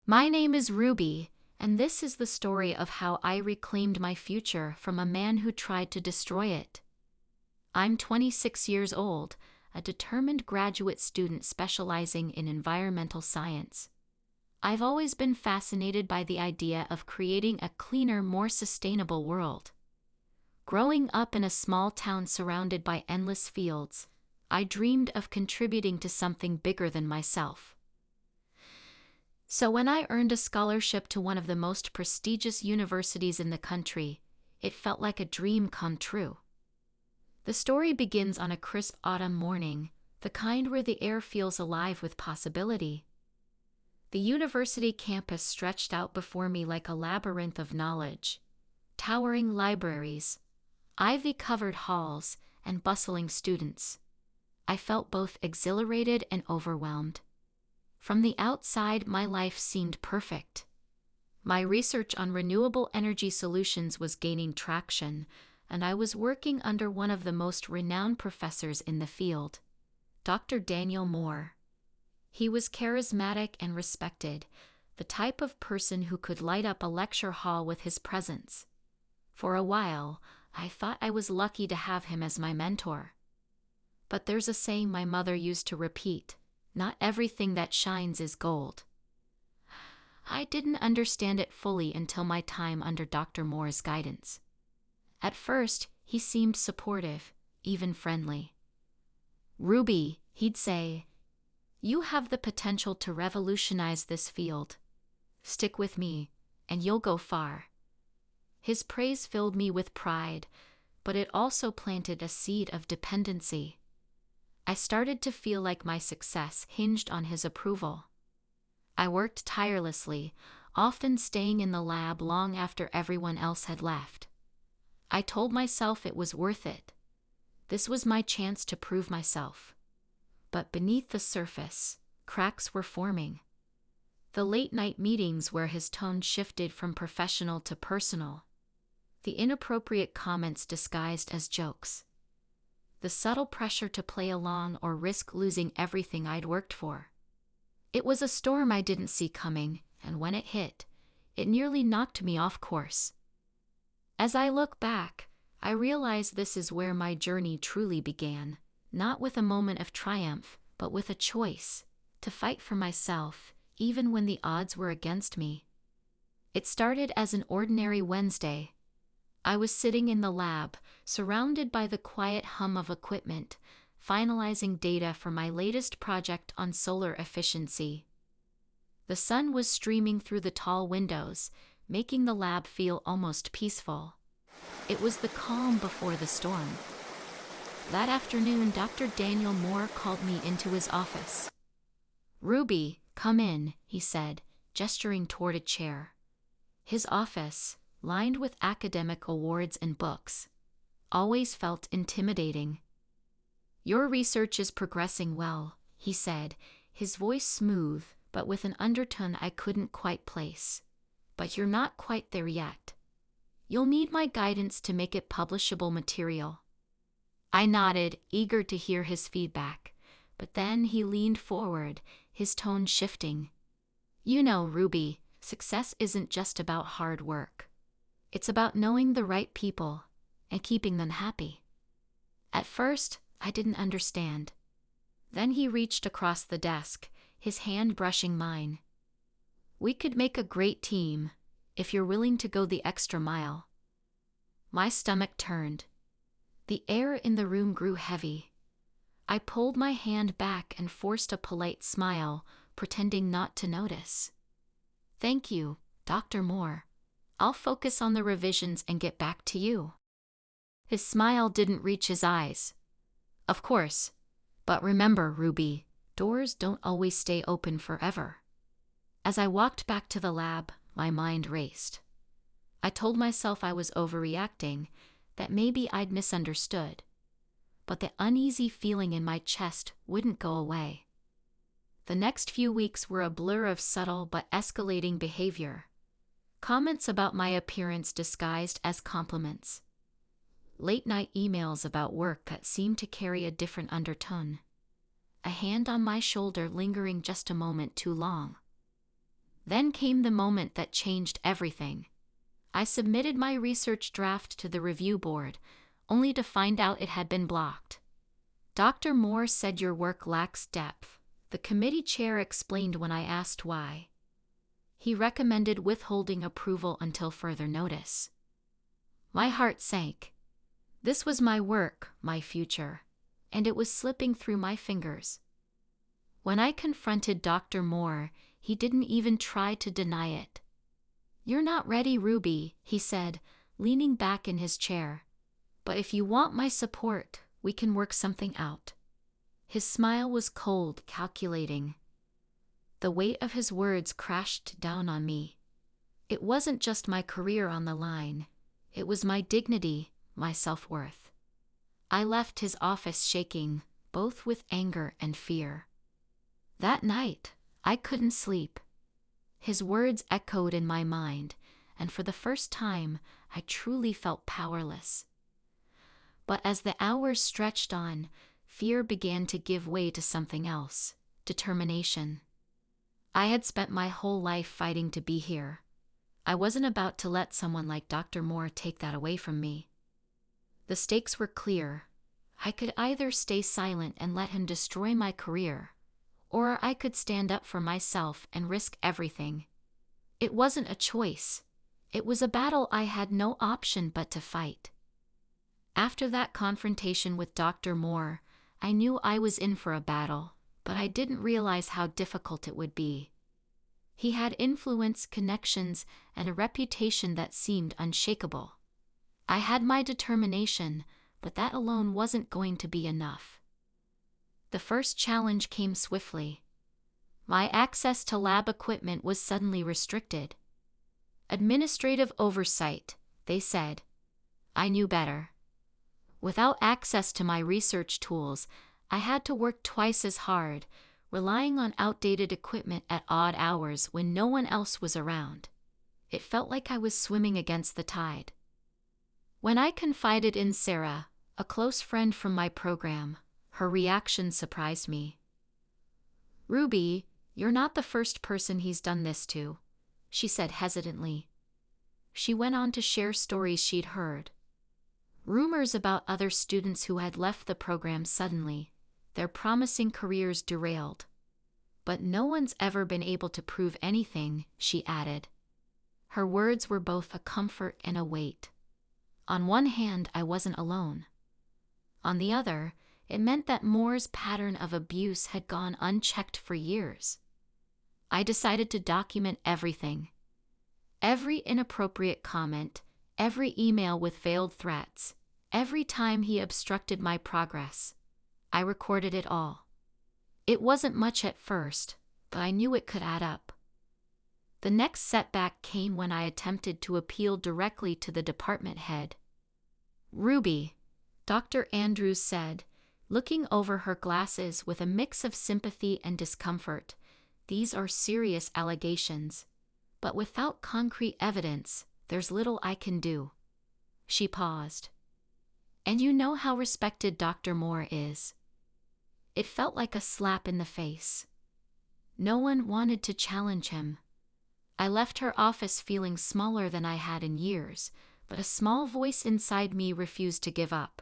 My name is Ruby, and this is the story of how I reclaimed my future from a man who tried to destroy it. I'm 26 years old, a determined graduate student specializing in environmental science. I've always been fascinated by the idea of creating a cleaner, more sustainable world. Growing up in a small town surrounded by endless fields, I dreamed of contributing to something bigger than myself. So when I earned a scholarship to one of the most prestigious universities in the country, it felt like a dream come true. The story begins on a crisp autumn morning, the kind where the air feels alive with possibility. The university campus stretched out before me like a labyrinth of knowledge. Towering libraries, ivy-covered halls, and bustling students. I felt both exhilarated and overwhelmed. From the outside, my life seemed perfect. My research on renewable energy solutions was gaining traction, and I was working under one of the most renowned professors in the field, Dr. Daniel Moore. He was charismatic and respected, the type of person who could light up a lecture hall with his presence. For a while, I thought I was lucky to have him as my mentor. But there's a saying my mother used to repeat, "Not everything that shines is gold." I didn't understand it fully until my time under Dr. Moore's guidance. At first, he seemed supportive, even friendly. "Ruby," he'd say, "you have the potential to revolutionize this field. Stick with me, and you'll go far." His praise filled me with pride, but it also planted a seed of dependency. I started to feel like my success hinged on his approval. I worked tirelessly, often staying in the lab long after everyone else had left. I told myself it was worth it. This was my chance to prove myself. But beneath the surface, cracks were forming. The late-night meetings where his tone shifted from professional to personal. The inappropriate comments disguised as jokes. The subtle pressure to play along or risk losing everything I'd worked for. It was a storm I didn't see coming, and when it hit, it nearly knocked me off course. As I look back, I realize this is where my journey truly began, not with a moment of triumph, but with a choice, to fight for myself, even when the odds were against me. It started as an ordinary Wednesday. I was sitting in the lab, surrounded by the quiet hum of equipment, finalizing data for my latest project on solar efficiency. The sun was streaming through the tall windows, making the lab feel almost peaceful. It was the calm before the storm. That afternoon, Dr. Daniel Moore called me into his office. "Ruby, come in," he said, gesturing toward a chair. His office, lined with academic awards and books, always felt intimidating. "Your research is progressing well," he said, his voice smooth, but with an undertone I couldn't quite place. "But you're not quite there yet. You'll need my guidance to make it publishable material." I nodded, eager to hear his feedback, but then he leaned forward, his tone shifting. "You know, Ruby, success isn't just about hard work. It's about knowing the right people and keeping them happy." At first, I didn't understand. Then he reached across the desk, his hand brushing mine. "We could make a great team, if you're willing to go the extra mile." My stomach turned. The air in the room grew heavy. I pulled my hand back and forced a polite smile, pretending not to notice. "Thank you, Dr. Moore. I'll focus on the revisions and get back to you." His smile didn't reach his eyes. "Of course. But remember, Ruby, doors don't always stay open forever." As I walked back to the lab, my mind raced. I told myself I was overreacting, that maybe I'd misunderstood. But the uneasy feeling in my chest wouldn't go away. The next few weeks were a blur of subtle but escalating behavior. Comments about my appearance disguised as compliments. Late-night emails about work that seemed to carry a different undertone. A hand on my shoulder lingering just a moment too long. Then came the moment that changed everything. I submitted my research draft to the review board, only to find out it had been blocked. Dr. Moore said your work lacks depth, the committee chair explained when I asked why. He recommended withholding approval until further notice. My heart sank. This was my work, my future, and it was slipping through my fingers. When I confronted Dr. Moore, he didn't even try to deny it. "You're not ready, Ruby," he said, leaning back in his chair. "But if you want my support, we can work something out." His smile was cold, calculating. The weight of his words crashed down on me. It wasn't just my career on the line. It was my dignity, my self-worth. I left his office shaking, both with anger and fear. That night, I couldn't sleep. His words echoed in my mind, and for the first time, I truly felt powerless. But as the hours stretched on, fear began to give way to something else: determination. I had spent my whole life fighting to be here. I wasn't about to let someone like Dr. Moore take that away from me. The stakes were clear. I could either stay silent and let him destroy my career, or I could stand up for myself and risk everything. It wasn't a choice. It was a battle I had no option but to fight. After that confrontation with Dr. Moore, I knew I was in for a battle, but I didn't realize how difficult it would be. He had influence, connections, and a reputation that seemed unshakable. I had my determination, but that alone wasn't going to be enough. The first challenge came swiftly. My access to lab equipment was suddenly restricted. Administrative oversight, they said. I knew better. Without access to my research tools, I had to work twice as hard, relying on outdated equipment at odd hours when no one else was around. It felt like I was swimming against the tide. When I confided in Sarah, a close friend from my program, her reaction surprised me. "Ruby, you're not the first person he's done this to," she said hesitantly. She went on to share stories she'd heard. Rumors about other students who had left the program suddenly, their promising careers derailed. "But no one's ever been able to prove anything," she added. Her words were both a comfort and a weight. On one hand, I wasn't alone. On the other, it meant that Moore's pattern of abuse had gone unchecked for years. I decided to document everything. Every inappropriate comment, every email with veiled threats, every time he obstructed my progress. I recorded it all. It wasn't much at first, but I knew it could add up. The next setback came when I attempted to appeal directly to the department head. "Ruby," Dr. Andrews said, looking over her glasses with a mix of sympathy and discomfort, "these are serious allegations. But without concrete evidence, there's little I can do." She paused. "And you know how respected Dr. Moore is." It felt like a slap in the face. No one wanted to challenge him. I left her office feeling smaller than I had in years, but a small voice inside me refused to give up.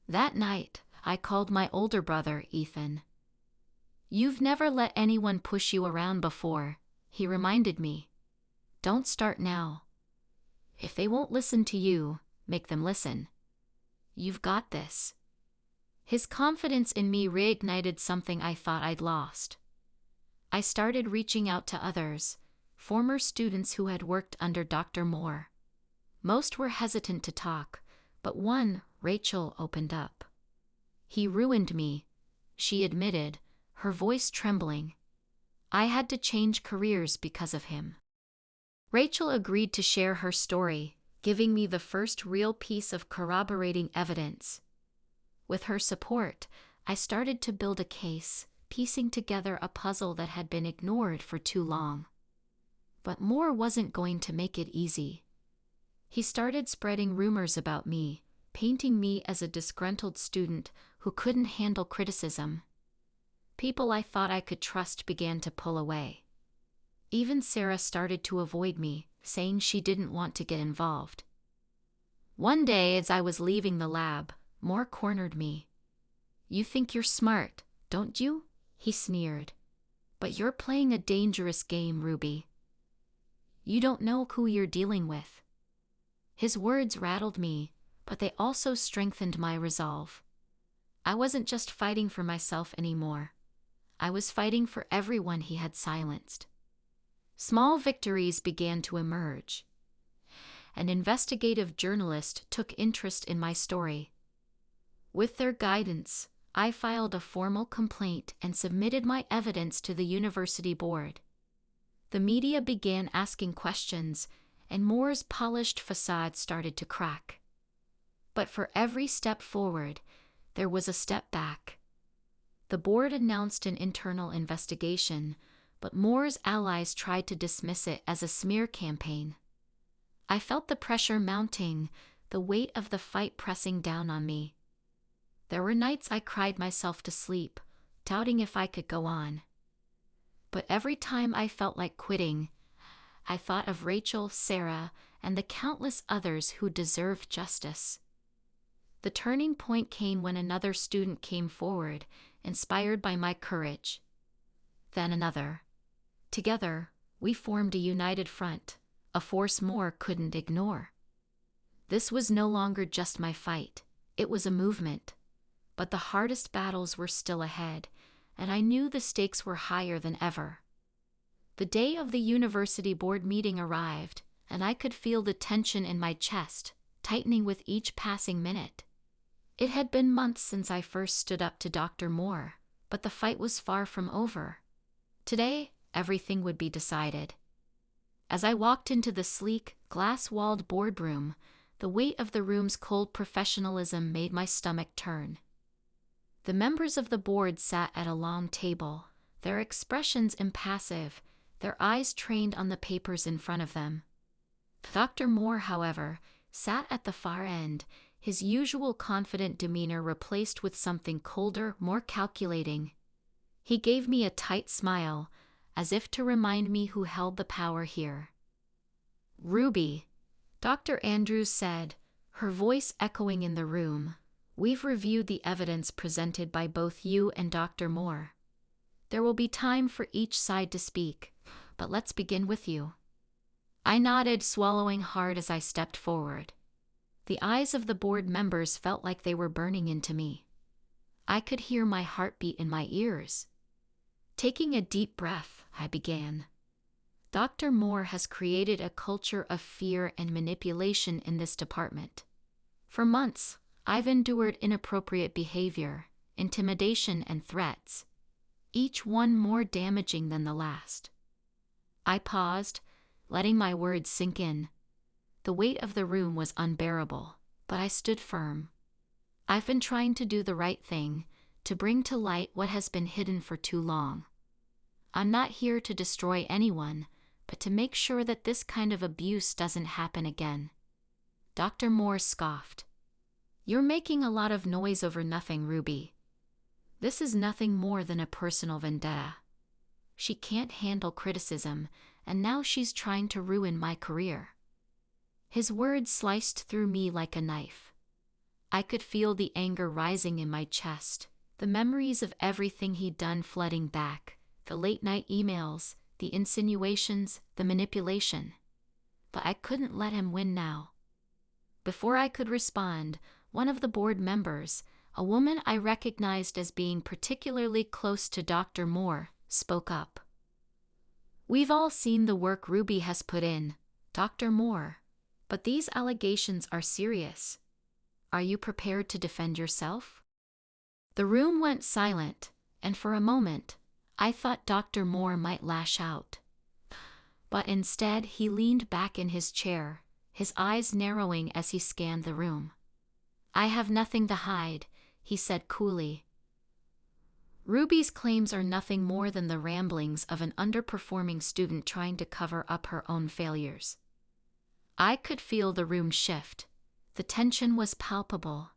That night, I called my older brother, Ethan. "You've never let anyone push you around before," he reminded me. "Don't start now. If they won't listen to you, make them listen. You've got this." His confidence in me reignited something I thought I'd lost. I started reaching out to others, former students who had worked under Dr. Moore. Most were hesitant to talk, but one, Rachel, opened up. "He ruined me," she admitted, her voice trembling. "I had to change careers because of him." Rachel agreed to share her story, giving me the first real piece of corroborating evidence. With her support, I started to build a case, piecing together a puzzle that had been ignored for too long. But Moore wasn't going to make it easy. He started spreading rumors about me, painting me as a disgruntled student who couldn't handle criticism. People I thought I could trust began to pull away. Even Sarah started to avoid me, saying she didn't want to get involved. One day, as I was leaving the lab, Moore cornered me. "You think you're smart, don't you?" he sneered. "But you're playing a dangerous game, Ruby. You don't know who you're dealing with." His words rattled me, but they also strengthened my resolve. I wasn't just fighting for myself anymore. I was fighting for everyone he had silenced. Small victories began to emerge. An investigative journalist took interest in my story. With their guidance, I filed a formal complaint and submitted my evidence to the university board. The media began asking questions, and Moore's polished facade started to crack. But for every step forward, there was a step back. The board announced an internal investigation, but Moore's allies tried to dismiss it as a smear campaign. I felt the pressure mounting, the weight of the fight pressing down on me. There were nights I cried myself to sleep, doubting if I could go on. But every time I felt like quitting, I thought of Rachel, Sarah, and the countless others who deserved justice. The turning point came when another student came forward, inspired by my courage. Then another. Together, we formed a united front, a force Moore couldn't ignore. This was no longer just my fight, it was a movement. But the hardest battles were still ahead, and I knew the stakes were higher than ever. The day of the university board meeting arrived, and I could feel the tension in my chest, tightening with each passing minute. It had been months since I first stood up to Dr. Moore, but the fight was far from over. Today, everything would be decided. As I walked into the sleek, glass-walled boardroom, the weight of the room's cold professionalism made my stomach turn. The members of the board sat at a long table, their expressions impassive, their eyes trained on the papers in front of them. Dr. Moore, however, sat at the far end, his usual confident demeanor replaced with something colder, more calculating. He gave me a tight smile, as if to remind me who held the power here. "Ruby," Dr. Andrews said, her voice echoing in the room, "we've reviewed the evidence presented by both you and Dr. Moore. There will be time for each side to speak, but let's begin with you." I nodded, swallowing hard as I stepped forward. The eyes of the board members felt like they were burning into me. I could hear my heartbeat in my ears. Taking a deep breath, I began. "Dr. Moore has created a culture of fear and manipulation in this department. For months, I've endured inappropriate behavior, intimidation, and threats, each one more damaging than the last." I paused, letting my words sink in. The weight of the room was unbearable, but I stood firm. I've been trying to do the right thing, to bring to light what has been hidden for too long. I'm not here to destroy anyone, but to make sure that this kind of abuse doesn't happen again. Dr. Moore scoffed. "You're making a lot of noise over nothing, Ruby. This is nothing more than a personal vendetta. She can't handle criticism, and now she's trying to ruin my career." His words sliced through me like a knife. I could feel the anger rising in my chest, the memories of everything he'd done flooding back, the late-night emails, the insinuations, the manipulation. But I couldn't let him win now. Before I could respond, one of the board members, a woman I recognized as being particularly close to Dr. Moore, spoke up. "We've all seen the work Ruby has put in, Dr. Moore, but these allegations are serious. Are you prepared to defend yourself?" The room went silent, and for a moment, I thought Dr. Moore might lash out. But instead, he leaned back in his chair, his eyes narrowing as he scanned the room. "I have nothing to hide," he said coolly. "Ruby's claims are nothing more than the ramblings of an underperforming student trying to cover up her own failures." I could feel the room shift. The tension was palpable.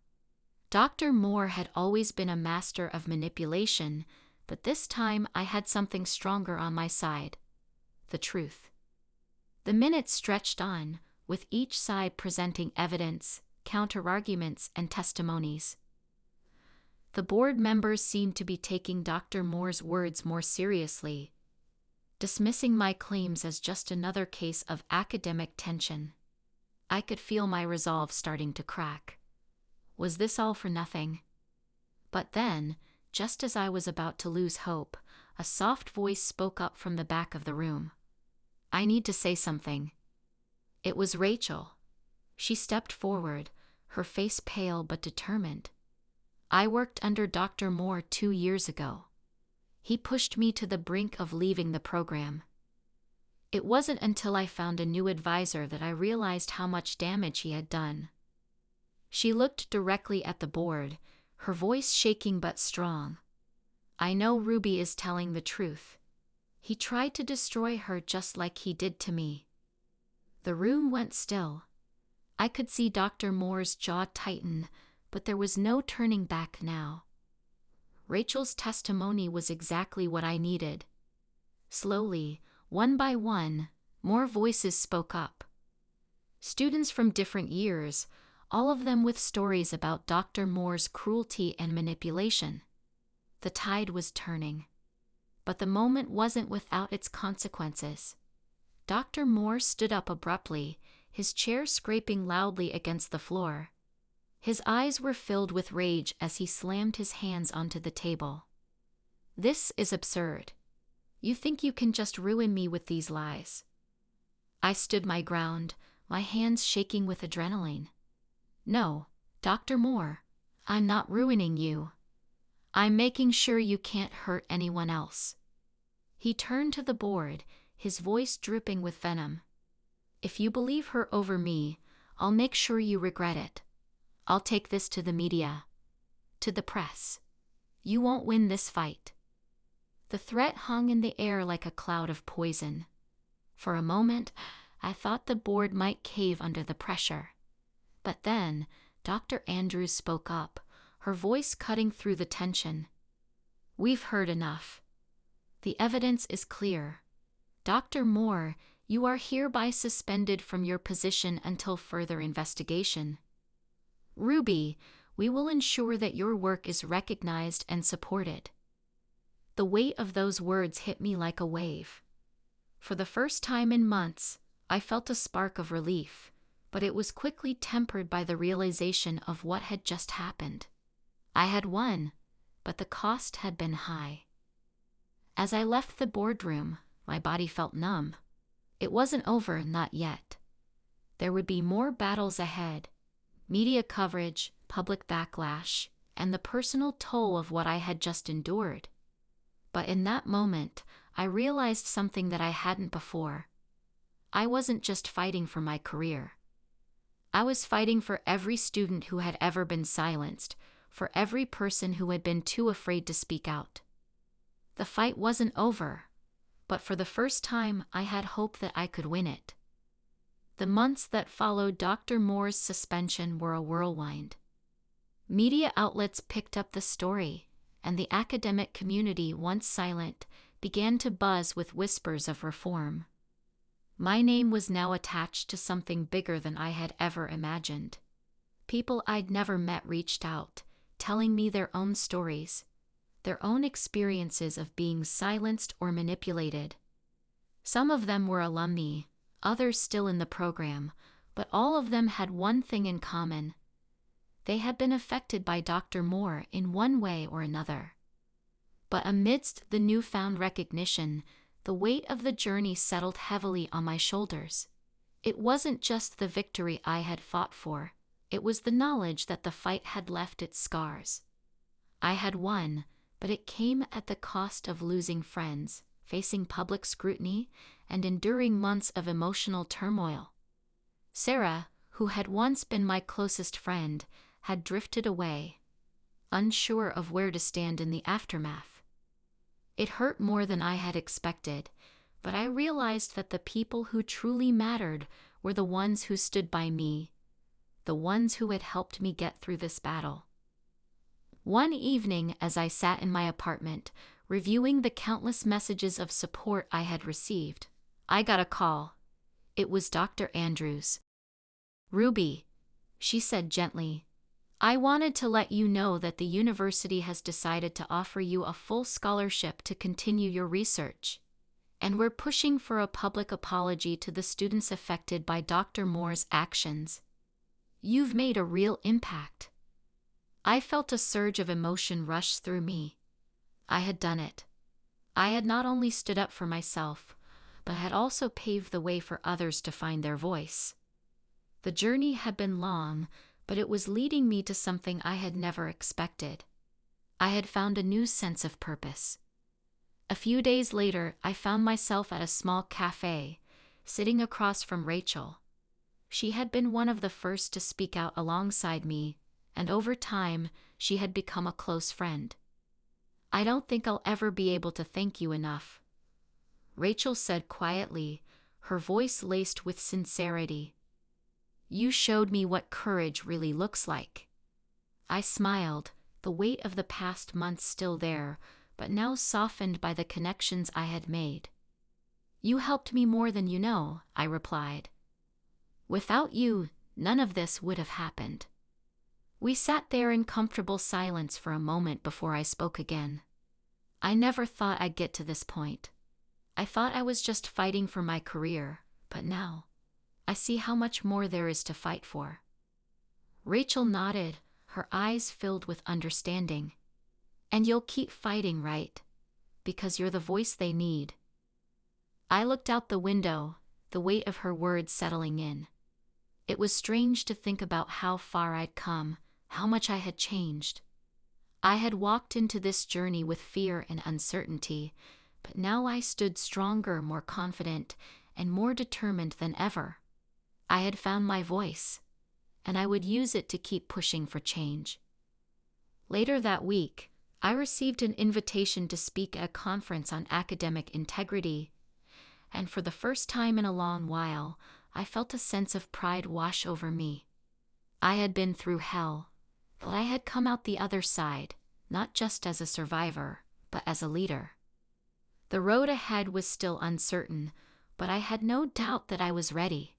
Dr. Moore had always been a master of manipulation, but this time I had something stronger on my side. the truth. The minutes stretched on, with each side presenting evidence, counterarguments, and testimonies. The board members seemed to be taking Dr. Moore's words more seriously, dismissing my claims as just another case of academic tension. I could feel my resolve starting to crack. Was this all for nothing? But then, just as I was about to lose hope, a soft voice spoke up from the back of the room. "I need to say something." It was Rachel. She stepped forward, her face pale but determined. "I worked under Dr. Moore 2 years ago. He pushed me to the brink of leaving the program. It wasn't until I found a new advisor that I realized how much damage he had done." She looked directly at the board, her voice shaking but strong. "I know Ruby is telling the truth. He tried to destroy her just like he did to me." The room went still. I could see Dr. Moore's jaw tighten, but there was no turning back now. Rachel's testimony was exactly what I needed. Slowly, one by one, more voices spoke up. Students from different years, all of them with stories about Dr. Moore's cruelty and manipulation. The tide was turning. But the moment wasn't without its consequences. Dr. Moore stood up abruptly, his chair scraping loudly against the floor. His eyes were filled with rage as he slammed his hands onto the table. "This is absurd. You think you can just ruin me with these lies?" I stood my ground, my hands shaking with adrenaline. "No, Dr. Moore, I'm not ruining you. I'm making sure you can't hurt anyone else." He turned to the board, his voice dripping with venom. "If you believe her over me, I'll make sure you regret it. I'll take this to the media, to the press. You won't win this fight." The threat hung in the air like a cloud of poison. For a moment, I thought the board might cave under the pressure. But then, Dr. Andrews spoke up, her voice cutting through the tension. "We've heard enough. The evidence is clear. Dr. Moore, you are hereby suspended from your position until further investigation. Ruby, we will ensure that your work is recognized and supported." The weight of those words hit me like a wave. For the first time in months, I felt a spark of relief, but it was quickly tempered by the realization of what had just happened. I had won, but the cost had been high. As I left the boardroom, my body felt numb. It wasn't over, not yet. There would be more battles ahead: media coverage, public backlash, and the personal toll of what I had just endured. But in that moment, I realized something that I hadn't before. I wasn't just fighting for my career. I was fighting for every student who had ever been silenced, for every person who had been too afraid to speak out. The fight wasn't over, but for the first time I had hope that I could win it. The months that followed Dr. Moore's suspension were a whirlwind. Media outlets picked up the story, and the academic community, once silent, began to buzz with whispers of reform. My name was now attached to something bigger than I had ever imagined. People I'd never met reached out, telling me their own stories, their own experiences of being silenced or manipulated. Some of them were alumni, others still in the program, but all of them had one thing in common. They had been affected by Dr. Moore in one way or another. But amidst the newfound recognition, the weight of the journey settled heavily on my shoulders. It wasn't just the victory I had fought for, it was the knowledge that the fight had left its scars. I had won, but it came at the cost of losing friends, facing public scrutiny, and enduring months of emotional turmoil. Sarah, who had once been my closest friend, had drifted away, unsure of where to stand in the aftermath. It hurt more than I had expected, but I realized that the people who truly mattered were the ones who stood by me, the ones who had helped me get through this battle. One evening, as I sat in my apartment, reviewing the countless messages of support I had received, I got a call. It was Dr. Andrews. "Ruby," she said gently, "I wanted to let you know that the university has decided to offer you a full scholarship to continue your research. And we're pushing for a public apology to the students affected by Dr. Moore's actions. You've made a real impact." I felt a surge of emotion rush through me. I had done it. I had not only stood up for myself, but had also paved the way for others to find their voice. The journey had been long, but it was leading me to something I had never expected. I had found a new sense of purpose. A few days later, I found myself at a small cafe, sitting across from Rachel. She had been one of the first to speak out alongside me, and over time, she had become a close friend. "I don't think I'll ever be able to thank you enough," Rachel said quietly, her voice laced with sincerity. "You showed me what courage really looks like." I smiled, the weight of the past months still there, but now softened by the connections I had made. "You helped me more than you know," I replied. "Without you, none of this would have happened." We sat there in comfortable silence for a moment before I spoke again. "I never thought I'd get to this point. I thought I was just fighting for my career, but now I see how much more there is to fight for." Rachel nodded, her eyes filled with understanding. "And you'll keep fighting, right? Because you're the voice they need." I looked out the window, the weight of her words settling in. It was strange to think about how far I'd come, how much I had changed. I had walked into this journey with fear and uncertainty, but now I stood stronger, more confident, and more determined than ever. I had found my voice, and I would use it to keep pushing for change. Later that week, I received an invitation to speak at a conference on academic integrity, and for the first time in a long while, I felt a sense of pride wash over me. I had been through hell, but I had come out the other side, not just as a survivor, but as a leader. The road ahead was still uncertain, but I had no doubt that I was ready.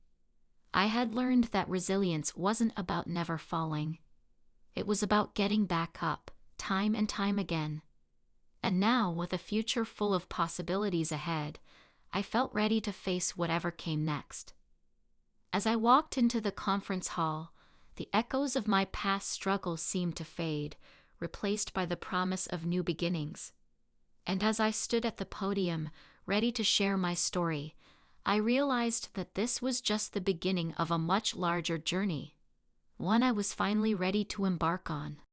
I had learned that resilience wasn't about never falling. It was about getting back up, time and time again. And now, with a future full of possibilities ahead, I felt ready to face whatever came next. As I walked into the conference hall, the echoes of my past struggles seemed to fade, replaced by the promise of new beginnings. And as I stood at the podium, ready to share my story, I realized that this was just the beginning of a much larger journey, one I was finally ready to embark on.